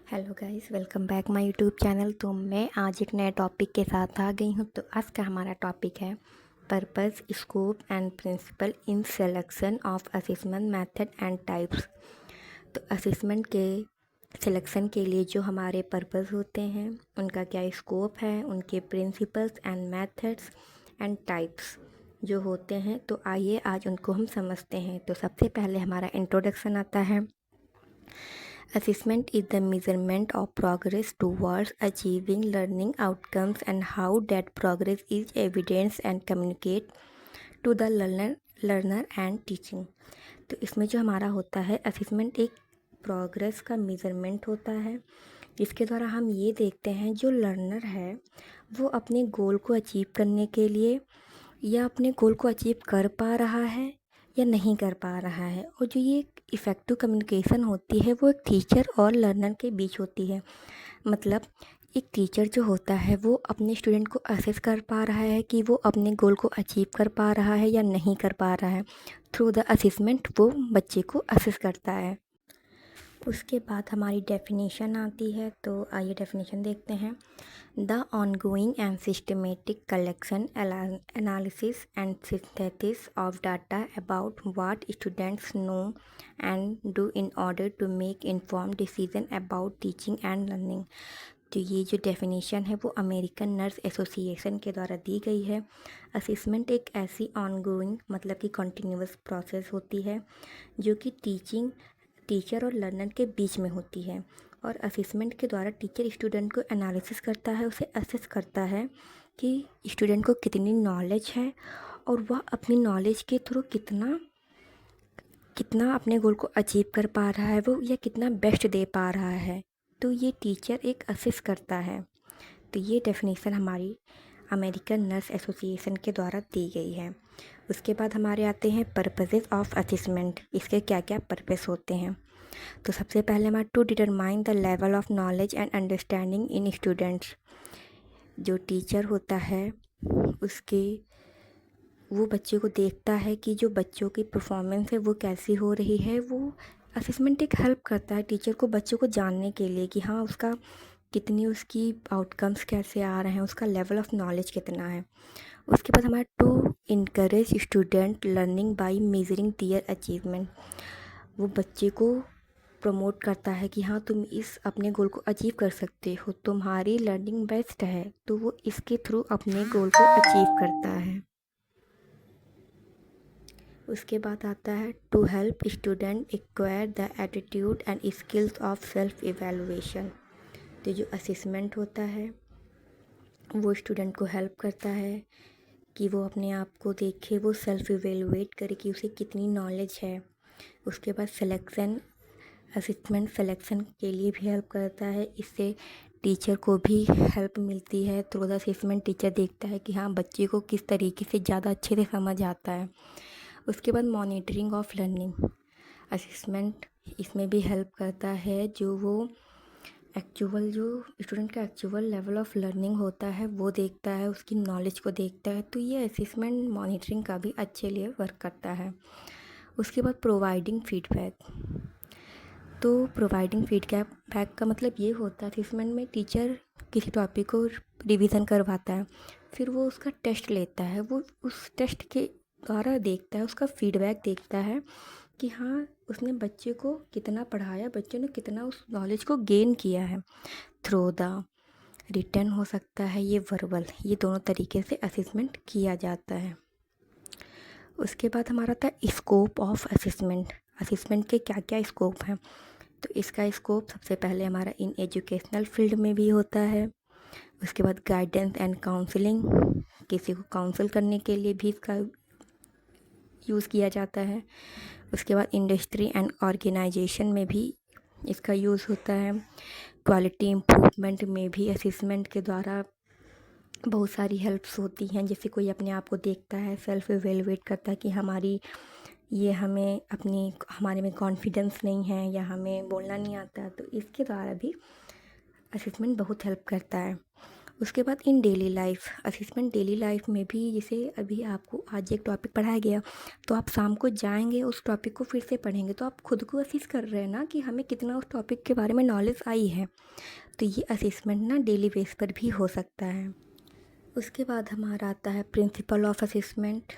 Hello guys, welcome back my YouTube channel. तो मैं आज एक नए टॉपिक के साथ आ गई हूँ। तो आज का हमारा टॉपिक है purpose, scope and principle in selection of assessment method and types. तो असेसमेंट के सिलेक्शन के लिए जो हमारे पर्पस होते हैं, उनका क्या स्कोप है, उनके principles and methods and types जो होते हैं। तो आइए आज उनको हम समझते हैं। तो सबसे पहले हमारा इंट्रोडक्शन आता है। Assessment is the measurement of progress towards achieving learning outcomes and how that progress is evidenced and communicated to the learner and teaching। तो इसमें जो हमारा होता है असेसमेंट, एक प्रोग्रेस का मेज़रमेंट होता है, जिसके द्वारा हम ये देखते हैं जो लर्नर है वो अपने गोल को अचीव करने के लिए या अपने गोल को अचीव कर पा रहा है या नहीं कर पा रहा है। और जो ये इफ़ेक्टिव कम्युनिकेशन होती है वो एक टीचर और लर्नर के बीच होती है। मतलब एक टीचर जो होता है वो अपने स्टूडेंट को असेस कर पा रहा है कि वो अपने गोल को अचीव कर पा रहा है या नहीं कर पा रहा है। थ्रू द असेसमेंट वो बच्चे को असेस करता है। उसके बाद हमारी डेफिनेशन आती है। तो आइए डेफिनेशन देखते हैं। The ongoing and systematic collection, analysis and synthesis of data about what students know and do in order to make inform decision about teaching and learning. तो ये जो डेफिनेशन है वो अमेरिकन नर्स एसोसिएशन के द्वारा दी गई है। असेसमेंट एक ऐसी ऑनगोइंग मतलब कि कंटिन्यूअस प्रोसेस होती है जो कि टीचर और लर्नर के बीच में होती है। और असेसमेंट के द्वारा टीचर स्टूडेंट को एनालिसिस करता है, उसे असेस करता है कि स्टूडेंट को कितनी नॉलेज है और वह अपनी नॉलेज के थ्रू कितना कितना अपने गोल को अचीव कर पा रहा है वो, या कितना बेस्ट दे पा रहा है। तो ये टीचर एक असेस करता है। तो ये डेफिनेशन हमारी अमेरिकन नर्स एसोसिएशन के द्वारा दी गई है। उसके बाद हमारे आते हैं पर्पसेस ऑफ असेसमेंट। इसके क्या क्या पर्पस होते हैं। तो सबसे पहले हमारा to determine the level of knowledge and understanding in students. जो टीचर होता है उसके वो बच्चे को देखता है कि जो बच्चों की परफॉर्मेंस है वो कैसी हो रही है। वो असेसमेंट एक हेल्प करता है टीचर को बच्चों को जानने के लिए कि हाँ उसका कितनी उसकी आउटकम्स कैसे आ रहे हैं, उसका लेवल ऑफ नॉलेज कितना है। उसके बाद हमारा to encourage student learning by measuring their achievement. वो बच्चे को प्रमोट करता है कि हाँ तुम इस अपने गोल को अचीव कर सकते हो, तुम्हारी लर्निंग बेस्ट है। तो वो इसके थ्रू अपने गोल को अचीव करता है। उसके बाद आता है to help student acquire the attitude and skills of self evaluation. तो जो असेसमेंट होता है वो स्टूडेंट को हेल्प करता है कि वो अपने आप को देखे, वो सेल्फ इवेलुएट करे कि उसे कितनी नॉलेज है। उसके बाद सिलेक्शन, असेसमेंट सिलेक्शन के लिए भी हेल्प करता है। इससे टीचर को भी हेल्प मिलती है। थ्रू द असेसमेंट टीचर देखता है कि हाँ बच्चे को किस तरीके से ज़्यादा अच्छे से समझ आता है। उसके बाद मॉनिटरिंग ऑफ लर्निंग, असेसमेंट इसमें भी हेल्प करता है। जो वो एक्चुअल जो स्टूडेंट का एक्चुअल लेवल ऑफ लर्निंग होता है वो देखता है, उसकी नॉलेज को देखता है। तो ये असेसमेंट मॉनिटरिंग का भी अच्छे लिए वर्क करता है। उसके बाद प्रोवाइडिंग फीडबैक। तो प्रोवाइडिंग फीडबैक का मतलब ये होता है असेसमेंट में टीचर किसी टॉपिक को रिवीजन करवाता है, फिर वो उसका टेस्ट लेता है, वो उस टेस्ट के द्वारा देखता है, उसका फीडबैक देखता है कि हाँ उसने बच्चे को कितना पढ़ाया, बच्चे ने कितना उस नॉलेज को गेन किया है। थ्रू द रिटर्न हो सकता है, ये वर्बल, ये दोनों तरीके से असेसमेंट किया जाता है। उसके बाद हमारा था स्कोप ऑफ असेसमेंट। असेसमेंट के क्या क्या स्कोप हैं। तो इसका स्कोप सबसे पहले हमारा इन एजुकेशनल फील्ड में भी होता है। उसके बाद गाइडेंस एंड काउंसलिंग, किसी को काउंसल करने के लिए भी इसका यूज़ किया जाता है। उसके बाद इंडस्ट्री एंड ऑर्गेनाइजेशन में भी इसका यूज़ होता है। क्वालिटी इम्प्रूवमेंट में भी असेसमेंट के द्वारा बहुत सारी हेल्प्स होती हैं। जैसे कोई अपने आप को देखता है, सेल्फ एवेलुएट करता है कि हमारे में कॉन्फिडेंस नहीं है या हमें बोलना नहीं आता, तो इसके द्वारा भी असेसमेंट बहुत हेल्प करता है। उसके बाद in daily life assessment daily life में भी, जैसे अभी आपको आज एक टॉपिक पढ़ाया गया तो आप शाम को जाएंगे उस टॉपिक को फिर से पढ़ेंगे, तो आप खुद को असेस कर रहे हैं ना कि हमें कितना उस टॉपिक के बारे में नॉलेज आई है। तो ये असेसमेंट ना डेली बेस पर भी हो सकता है। उसके बाद हमारा आता है प्रिंसिपल ऑफ असेसमेंट।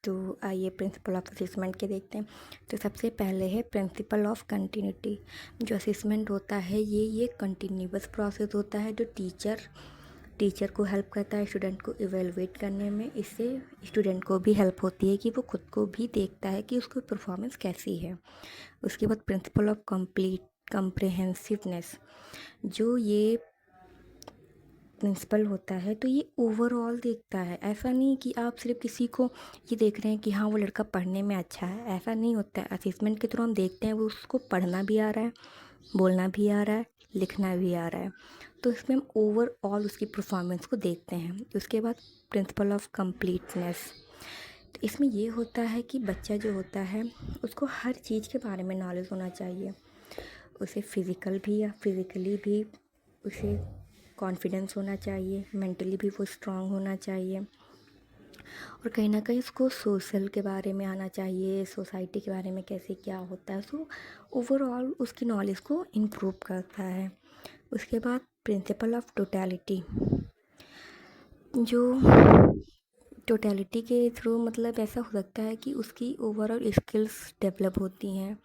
तो आइए प्रिंसिपल ऑफ असेसमेंट के देखते हैं। तो सबसे पहले है प्रिंसिपल ऑफ कंटिन्यूटी। जो असेसमेंट होता है ये कंटिन्यूअस प्रोसेस होता है, जो टीचर को हेल्प करता है स्टूडेंट को इवेलुएट करने में। इससे स्टूडेंट को भी हेल्प होती है कि वो खुद को भी देखता है कि उसकी परफॉर्मेंस कैसी है। उसके बाद प्रिंसिपल ऑफ कम्प्रेहेंसिवनेस। जो ये प्रिंसिपल होता है तो ये ओवरऑल देखता है। ऐसा नहीं कि आप सिर्फ किसी को ये देख रहे हैं कि हाँ वो लड़का पढ़ने में अच्छा है, ऐसा नहीं होता है। असेसमेंट के थ्रू हम देखते हैं वो उसको पढ़ना भी आ रहा है, बोलना भी आ रहा है, लिखना भी आ रहा है। तो इसमें हम ओवरऑल उसकी परफॉर्मेंस को देखते हैं। उसके बाद प्रिंसिपल ऑफ कंप्लीटनेस। तो इसमें ये होता है कि बच्चा जो होता है उसको हर चीज़ के बारे में नॉलेज होना चाहिए। उसे फिज़िकल भी या फिज़िकली भी उसे कॉन्फिडेंस होना चाहिए, मेंटली भी वो स्ट्रांग होना चाहिए, और कहीं ना कहीं उसको सोशल के बारे में आना चाहिए, सोसाइटी के बारे में कैसे क्या होता है। सो ओवरऑल उसकी नॉलेज को इम्प्रूव करता है। उसके बाद प्रिंसिपल ऑफ टोटलिटी। जो टोटलिटी के थ्रू मतलब ऐसा हो सकता है कि उसकी ओवरऑल स्किल्स डेवलप होती हैं,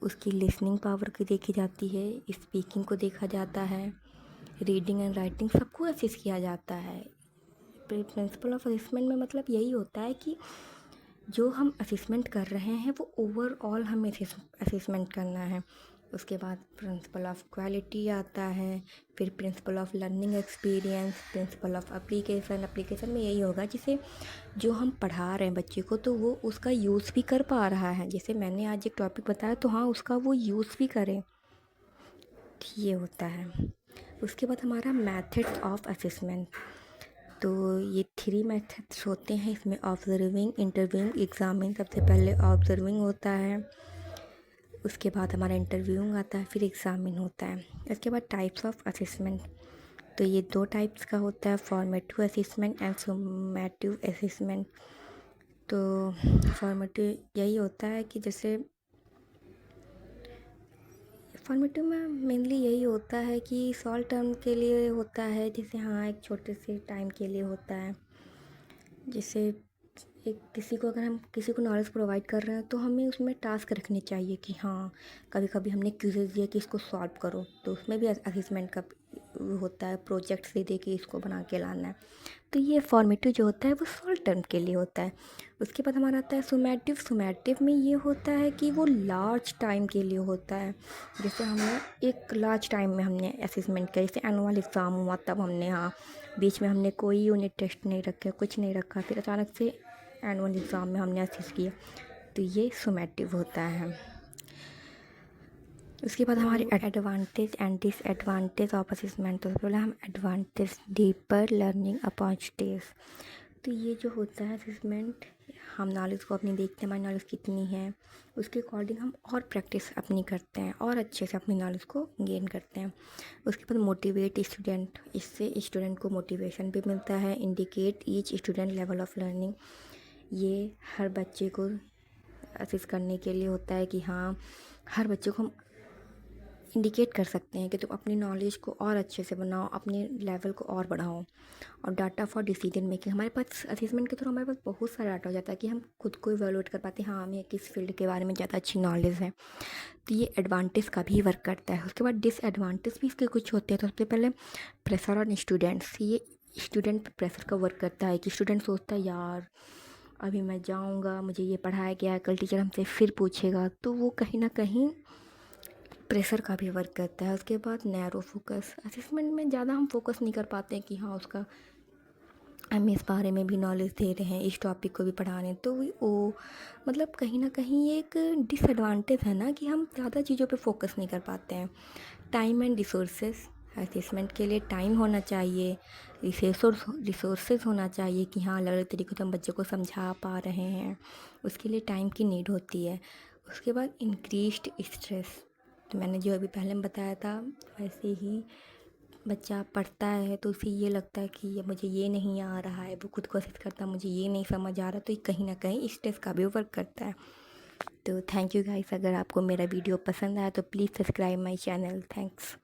उसकी लिसनिंग पावर की देखी जाती है, स्पीकिंग को देखा जाता है, रीडिंग एंड राइटिंग सबको असेस किया जाता है। प्रिंसिपल ऑफ असेसमेंट में मतलब यही होता है कि जो हम असेसमेंट कर रहे हैं वो ओवरऑल हमें असेसमेंट करना है। उसके बाद प्रिंसिपल ऑफ क्वालिटी आता है, फिर principle of learning experience, principle of application में यही होगा जिसे जो हम पढ़ा रहे हैं बच्चे को तो वो उसका यूज़ भी कर पा रहा है। जैसे मैंने आज एक टॉपिक बताया तो हाँ उसका वो यूज़ भी करे, ये होता है। उसके बाद हमारा मेथड ऑफ असेसमेंट। तो ये 3 मेथड्स होते हैं इसमें, ऑब्जर्विंग, इंटरव्यूइंग, एग्जामिंग। सबसे पहले ऑब्जर्विंग होता है, उसके बाद हमारा इंटरव्यूइंग आता है, फिर एग्जामिंग होता है। इसके बाद टाइप्स ऑफ असेसमेंट। तो ये 2 टाइप्स का होता है, फॉर्मेटिव असेसमेंट एंड सुमेटिव असेसमेंट। तो फॉर्मेटिव यही होता है कि जैसे फॉर्मेटिव में मेनली यही होता है कि शॉर्ट टर्म के लिए होता है, जैसे हाँ एक छोटे से टाइम के लिए होता है। जैसे एक किसी को अगर हम किसी को नॉलेज प्रोवाइड कर रहे हैं तो हमें उसमें टास्क रखने चाहिए कि हाँ कभी कभी हमने क्विज़ दिया कि इसको सॉल्व करो, तो उसमें भी असेसमेंट का होता है, प्रोजेक्ट्स दे के इसको बना के लाना है। तो ये फॉर्मेटिव जो होता है वो शॉर्ट टर्म के लिए होता है। उसके बाद हमारा आता है सुमेटिव में ये होता है कि वो लार्ज टाइम के लिए होता है। जैसे हमने एक लार्ज टाइम में हमने असेसमेंट किया, जैसे एनुअल एग्ज़ाम हुआ तब हमने हाँ बीच में हमने कोई यूनिट टेस्ट नहीं रखा, कुछ नहीं रखा, फिर अचानक से एनुअल एग्ज़ाम में हमने असेस किया, तो ये सुमेटिव होता है। उसके बाद हमारे advantage and disadvantage of assessment. तो पहले हम एडवांटेज, डीपर लर्निंग अपॉर्चुनिटीज़। तो ये जो होता है असेसमेंट, हम नॉलेज को अपनी देखते हैं हमारी नॉलेज कितनी है, उसके अकॉर्डिंग हम और प्रैक्टिस अपनी करते हैं और अच्छे से अपनी नॉलेज को गेन करते हैं। उसके बाद मोटिवेट स्टूडेंट, इससे स्टूडेंट को मोटिवेशन भी मिलता है। Indicate each student level of learning, ये हर बच्चे को असेस करने के लिए होता है कि हाँ हर बच्चे को हम इंडिकेट कर सकते हैं कि तुम अपनी नॉलेज को और अच्छे से बनाओ, अपने लेवल को और बढ़ाओ। और डाटा फॉर डिसीजन मेकिंग, हमारे पास असेसमेंट के थ्रू हमारे पास बहुत सारा डाटा हो जाता है कि हम खुद को इवेलुएट कर पाते हैं हाँ हमें किस फील्ड के बारे में ज़्यादा अच्छी नॉलेज है। तो ये एडवांटेज का भी वर्क करता है। उसके बाद डिसएडवांटेज भी इसके कुछ होते हैं। तो सबसे पहले प्रेशर ऑन स्टूडेंट्स, ये स्टूडेंट पर प्रेशर का वर्क करता है कि स्टूडेंट सोचता है यार अभी मैं जाऊँगा, मुझे ये पढ़ाया गया है, कल टीचर हमसे फिर पूछेगा, तो वो कहीं ना कहीं प्रेशर का भी वर्क करता है। उसके बाद नैरो फोकस, असेसमेंट में ज़्यादा हम फोकस नहीं कर पाते हैं कि हाँ उसका हम इस बारे में भी नॉलेज दे रहे हैं, इस टॉपिक को भी पढ़ा रहे हैं, तो वो मतलब कहीं ना कहीं ये एक डिसएडवांटेज है ना कि हम ज़्यादा चीज़ों पे फोकस नहीं कर पाते हैं। टाइम एंड रिसोर्सेज, असेसमेंट के लिए टाइम होना चाहिए, रिसोर्सेज होना चाहिए कि हाँ अलग अलग तरीक़ों से हम बच्चों को समझा पा रहे हैं, उसके लिए टाइम की नीड होती है। उसके बाद इंक्रीज्ड स्ट्रेस, तो मैंने जो अभी पहले में बताया था वैसे ही बच्चा पढ़ता है तो उसे ये लगता है कि ये मुझे ये नहीं आ रहा है, वो खुद कोशिश करता है मुझे ये नहीं समझ आ रहा, तो ये कहीं ना कहीं स्ट्रेस का भी वर्क करता है। तो थैंक यू गाइस, अगर आपको मेरा वीडियो पसंद आया तो please subscribe my channel. Thanks.